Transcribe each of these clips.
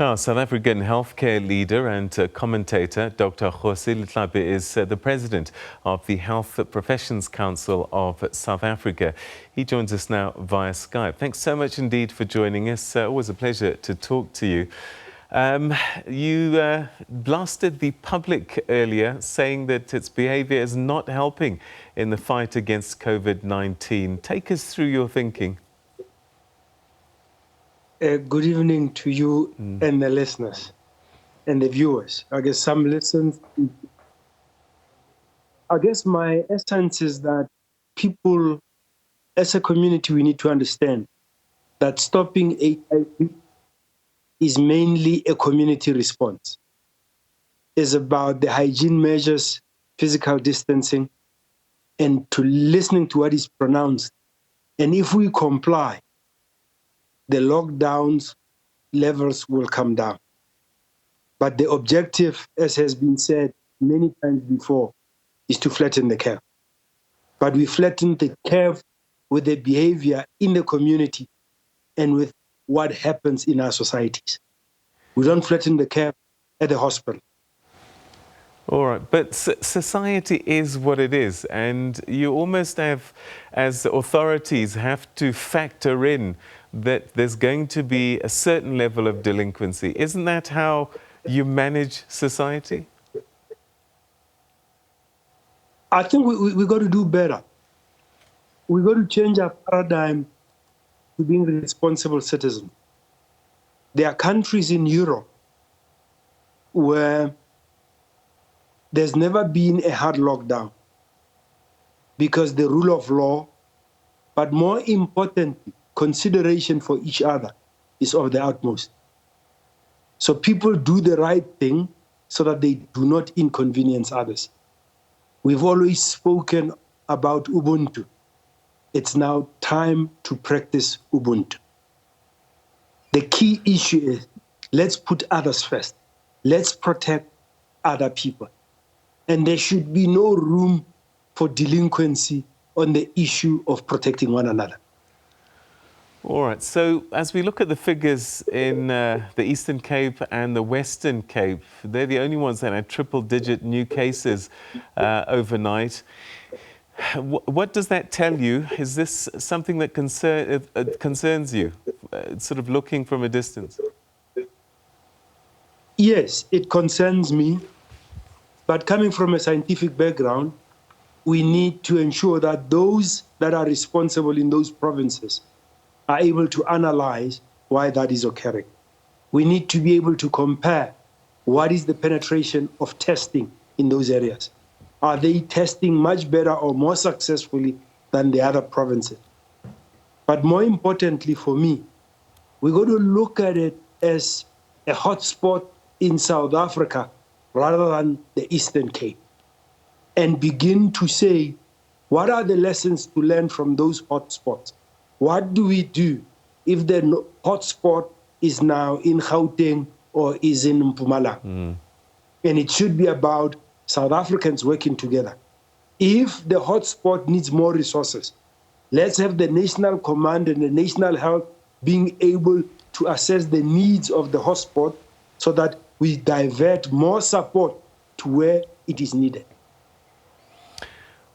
Now, South African healthcare leader and commentator Dr. Jose Litlape is the president of the Health Professions Council of South Africa. He joins us now via Skype. Thanks so much indeed for joining us. Always a pleasure to talk to you. You blasted the public earlier, saying that its behaviour is not helping in the fight against COVID-19. Take us through your thinking. Good evening to you and the listeners and the viewers. I guess some listen. I guess my essence is that people, as a community, we need to understand that stopping HIV is mainly a community response. It's about the hygiene measures, physical distancing, and to listening to what is pronounced. And if we comply, the lockdowns levels will come down. But the objective, as has been said many times before, is to flatten the curve. But we flatten the curve with the behavior in the community and with what happens in our societies. We don't flatten the curve at the hospital. All right, but society is what it is, and you almost have, as authorities, have to factor in that there's going to be a certain level of delinquency. Isn't that how you manage society? I think we got to do better. We got to change our paradigm to being responsible citizens. There are countries in Europe where there's never been a hard lockdown because the rule of law, but more importantly, consideration for each other is of the utmost. So people do the right thing so that they do not inconvenience others. We've always spoken about Ubuntu. It's now time to practice Ubuntu. The key issue is let's put others first. Let's protect other people. And there should be no room for delinquency on the issue of protecting one another. All right, so as we look at the figures in the Eastern Cape and the Western Cape, they're the only ones that had triple-digit new cases overnight. What does that tell you? Is this something that concerns you, sort of looking from a distance? Yes, it concerns me. But coming from a scientific background, we need to ensure that those that are responsible in those provinces are able to analyze why that is occurring. We need to be able to compare what is the penetration of testing in those areas. Are they testing much better or more successfully than the other provinces? But more importantly for me, we're going to look at it as a hotspot in South Africa rather than the Eastern Cape, and begin to say, what are the lessons to learn from those hotspots? What do we do if the hotspot is now in Gauteng or is in Mpumalanga? And it should be about South Africans working together. If the hotspot needs more resources, let's have the national command and the national health being able to assess the needs of the hotspot so that we divert more support to where it is needed.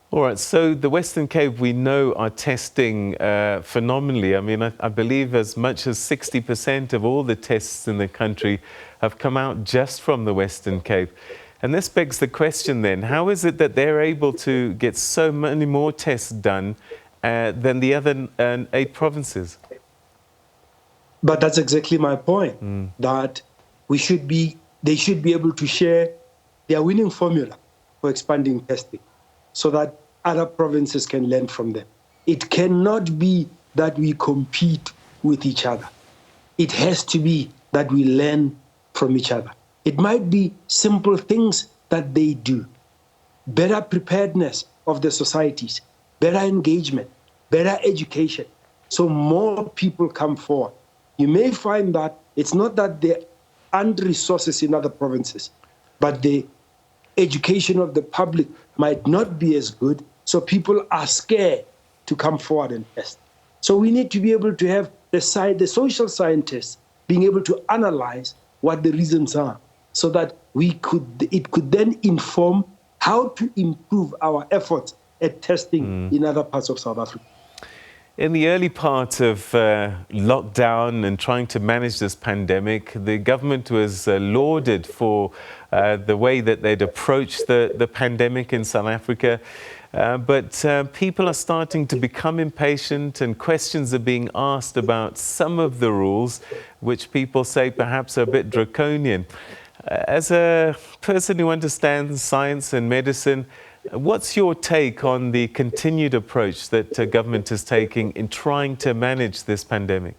All right, so the Western Cape, we know, are testing phenomenally. I mean, I believe as much as 60% of all the tests in the country have come out just from the Western Cape. And this begs the question then, how is it that they're able to get so many more tests done than the other 8 provinces? But that's exactly my point, that they should be able to share their winning formula for expanding testing so that other provinces can learn from them. It cannot be that we compete with each other. It has to be that we learn from each other. It might be simple things that they do, better preparedness of the societies, better engagement, better education, so more people come forward. You may find that it's not that there aren't resources in other provinces, but the education of the public might not be as good, so people are scared to come forward and test. So we need to be able to have the social scientists being able to analyze what the reasons are, so that it could then inform how to improve our efforts at testing in other parts of South Africa. In the early part of lockdown and trying to manage this pandemic, the government was lauded for the way that they'd approached the pandemic in South Africa. But people are starting to become impatient, and questions are being asked about some of the rules, which people say perhaps are a bit draconian. As a person who understands science and medicine, what's your take on the continued approach that government is taking in trying to manage this pandemic?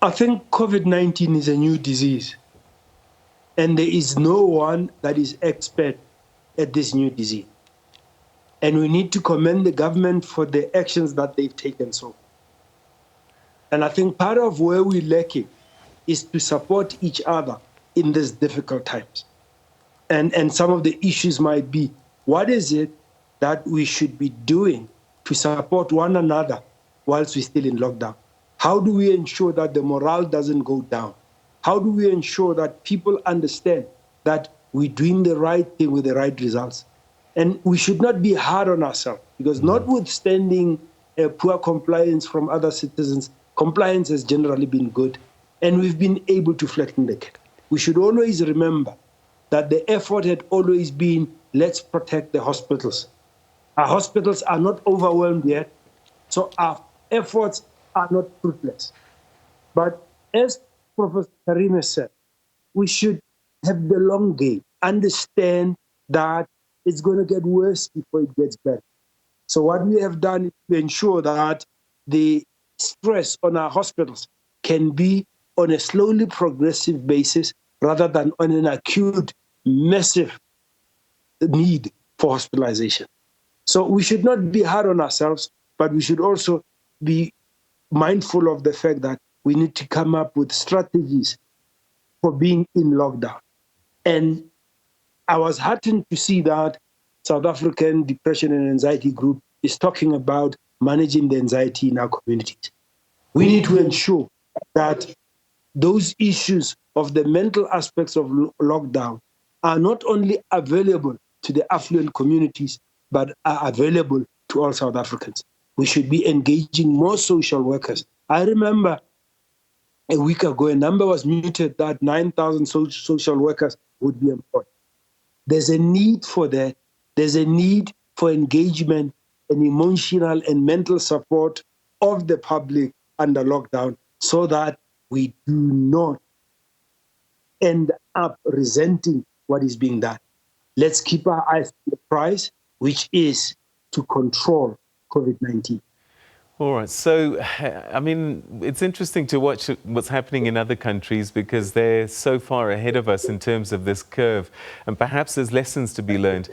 I think COVID-19 is a new disease, and there is no one that is expert at this new disease. And we need to commend the government for the actions that they've taken so far. And I think part of where we're lacking is to support each other in these difficult times. And some of the issues might be, what is it that we should be doing to support one another whilst we're still in lockdown? How do we ensure that the morale doesn't go down? How do we ensure that people understand that we're doing the right thing with the right results? And we should not be hard on ourselves, because notwithstanding poor compliance from other citizens, compliance has generally been good, and we've been able to flatten the curve. We should always remember that the effort had always been, let's protect the hospitals. Our hospitals are not overwhelmed yet, so our efforts are not fruitless. But as Professor Karima said, we should have the long game, understand that it's going to get worse before it gets better. So what we have done is to ensure that the stress on our hospitals can be on a slowly progressive basis rather than on an acute, massive need for hospitalization. So we should not be hard on ourselves, but we should also be mindful of the fact that we need to come up with strategies for being in lockdown. And I was heartened to see that South African Depression and Anxiety Group is talking about managing the anxiety in our communities. We need to ensure that those issues of the mental aspects of lockdown are not only available to the affluent communities, but are available to all South Africans. We should be engaging more social workers. I remember a week ago, a number was muted that 9,000 social workers would be employed. There's a need for that. There's a need for engagement and emotional and mental support of the public under lockdown, so that we do not end up resenting what is being done. Let's keep our eyes on the prize, which is to control COVID-19. All right. So, I mean, it's interesting to watch what's happening in other countries, because they're so far ahead of us in terms of this curve, and perhaps there's lessons to be learned.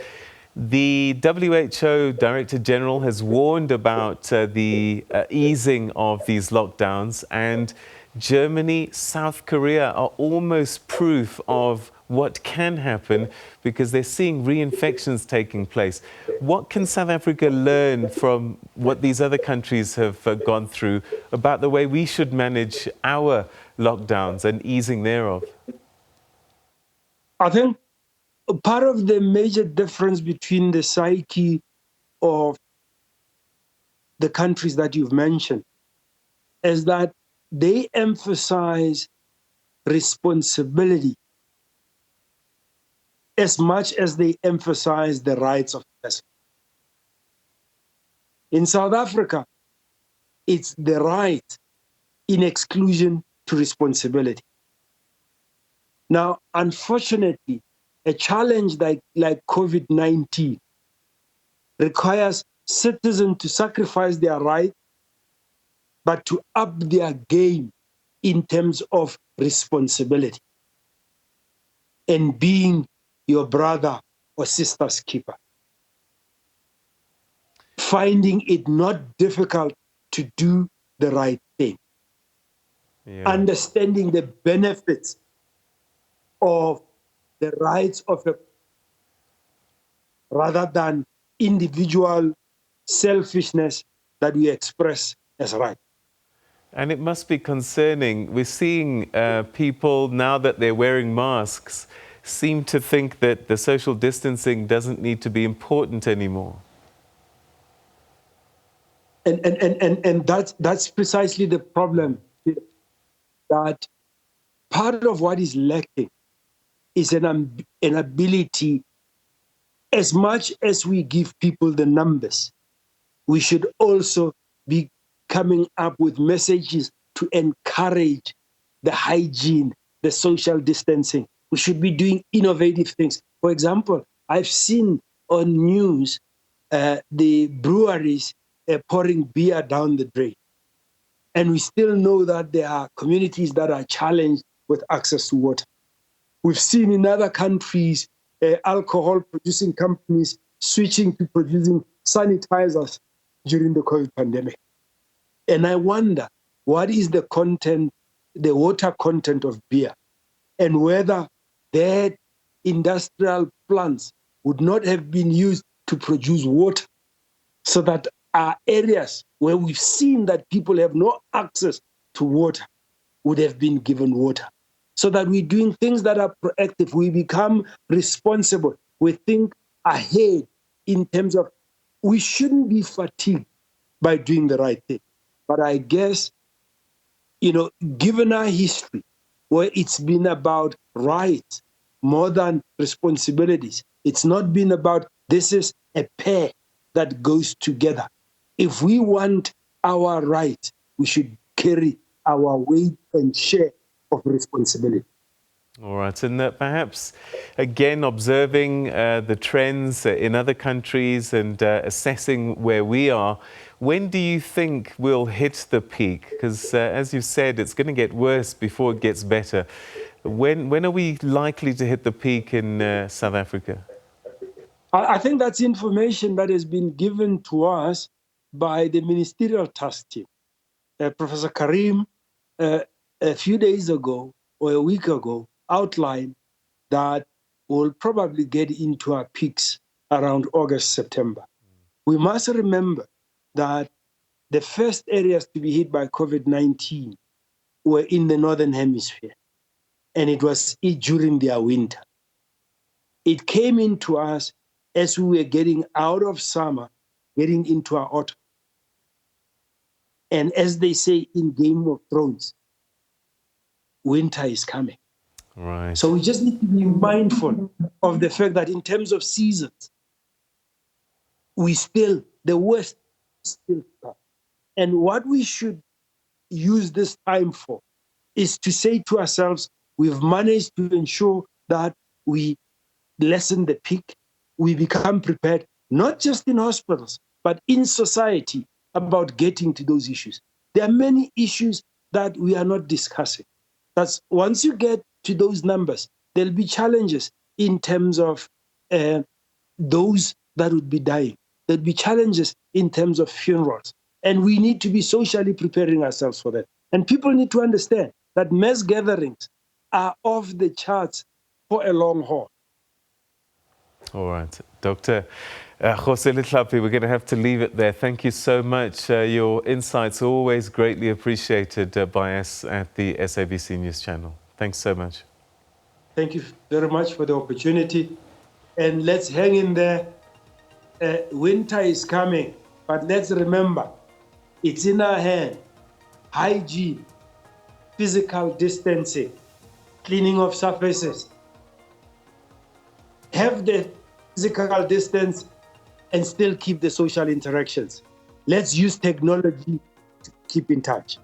The WHO Director General has warned about the easing of these lockdowns, and Germany, South Korea are almost proof of what can happen, because they're seeing reinfections taking place. What can South Africa learn from what these other countries have gone through about the way we should manage our lockdowns and easing thereof? I think part of the major difference between the psyche of the countries that you've mentioned is that they emphasize responsibility as much as they emphasize the rights of the person. In South Africa, it's the right in exclusion to responsibility. Now, unfortunately, a challenge like COVID-19 requires citizens to sacrifice their right, but to up their game in terms of responsibility and being your brother or sister's keeper. Finding it not difficult to do the right thing. Yeah. Understanding the benefits of the rights of a, rather than individual selfishness that we express as right. And it must be concerning. We're seeing people, now that they're wearing masks, seem to think that the social distancing doesn't need to be important anymore. And that's precisely the problem, that part of what is lacking is an ability. As much as we give people the numbers, we should also be coming up with messages to encourage the hygiene, the social distancing. We should be doing innovative things. For example, I've seen on news the breweries pouring beer down the drain. And we still know that there are communities that are challenged with access to water. We've seen in other countries alcohol producing companies switching to producing sanitizers during the COVID pandemic. And I wonder, what is the content, the water content of beer, and whether their industrial plants would not have been used to produce water, so that are areas where we've seen that people have no access to water would have been given water. So that we're doing things that are proactive. We become responsible. We think ahead in terms of, we shouldn't be fatigued by doing the right thing. But I guess, given our history, where it's been about rights more than responsibilities, it's not been about, this is a pair that goes together. If we want our rights, we should carry our weight and share of responsibility. All right, and perhaps, again, observing the trends in other countries and assessing where we are, when do you think we'll hit the peak? Because, as you said, it's going to get worse before it gets better. When are we likely to hit the peak in South Africa? I think that's information that has been given to us by the ministerial task team. Professor Karim, a few days ago or a week ago, outlined that we'll probably get into our peaks around August, September. We must remember that the first areas to be hit by COVID-19 were in the Northern Hemisphere, and it was during their winter. It came into us as we were getting out of summer, getting into our autumn. And as they say in Game of Thrones, winter is coming. Right. So we just need to be mindful of the fact that in terms of seasons, the worst is still tough. And what we should use this time for is to say to ourselves, we've managed to ensure that we lessen the peak, we become prepared, not just in hospitals, but in society, about getting to those issues. There are many issues that we are not discussing. That's once you get to those numbers, there'll be challenges in terms of those that would be dying. There'll be challenges in terms of funerals. And we need to be socially preparing ourselves for that. And people need to understand that mass gatherings are off the charts for a long haul. All right. Dr. Jose Litlapi, we're going to have to leave it there. Thank you so much. Your insights are always greatly appreciated by us at the SABC News Channel. Thanks so much. Thank you very much for the opportunity. And let's hang in there. Winter is coming, but let's remember, it's in our hand. Hygiene, physical distancing, cleaning of surfaces. Have the physical distance and still keep the social interactions. Let's use technology to keep in touch.